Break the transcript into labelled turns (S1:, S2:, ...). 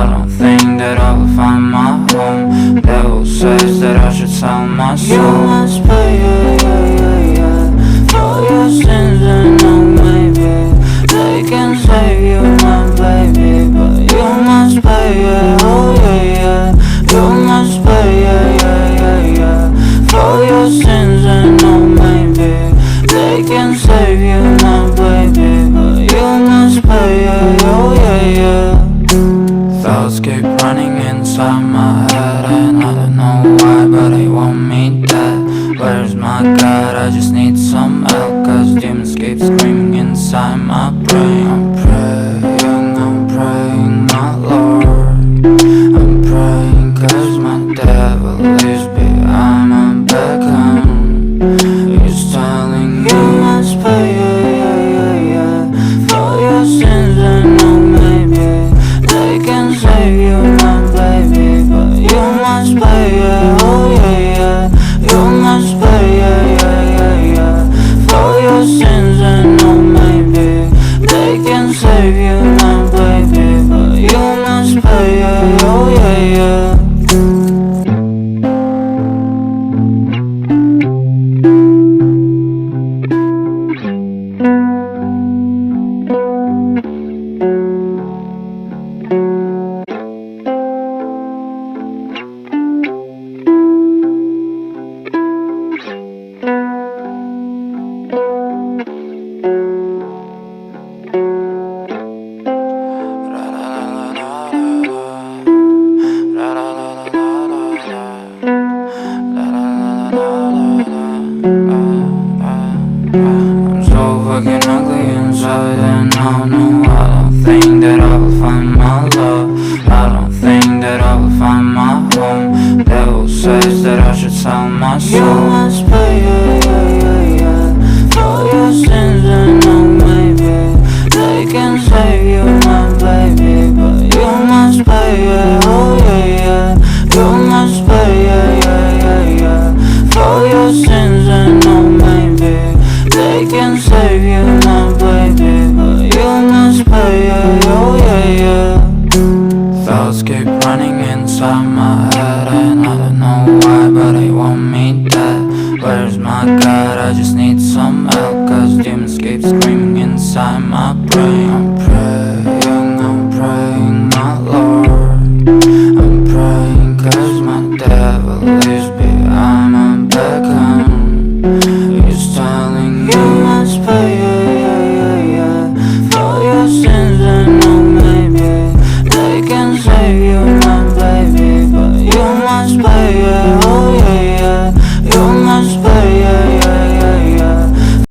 S1: I don't think that I will find my home. Devil says that I should sell my soul. You must pay, for your sins, and oh maybe they can save you, my baby, but you must pay, oh yeah. You must pay, for your sins, and oh maybe they can save you, my baby, but you must pay, oh yeah. Thoughts keep running inside my head, and I don't know why, but they want me dead. Where's my God? I just need some help, cause demons keep screaming inside my brain. I'm praying, my Lord. I'm praying cause my devil is behind my back home. He's telling you must pay, for your sins, and oh maybe they can save you, my baby, but you must pay, oh yeah. You must pay, for your sins, and oh maybe they can save you, my baby, but you must pay, oh yeah. I'm so fucking ugly inside, and I don't think that I will find my love. I don't think that I will find my home. Devil says that I should sell my soul. You must pay, for your sins, and oh maybe they can save you, my baby, but you must pay, oh yeah. You must pay, for your sins, and oh maybe they can save you, my baby, but you must pay, oh yeah. Thoughts keep running inside my head, and I don't know why, but they want me dead. Where's my God? I just need some help, cause demons keep screaming inside my brain. I'm praying, my Lord. I'm praying cause my devil is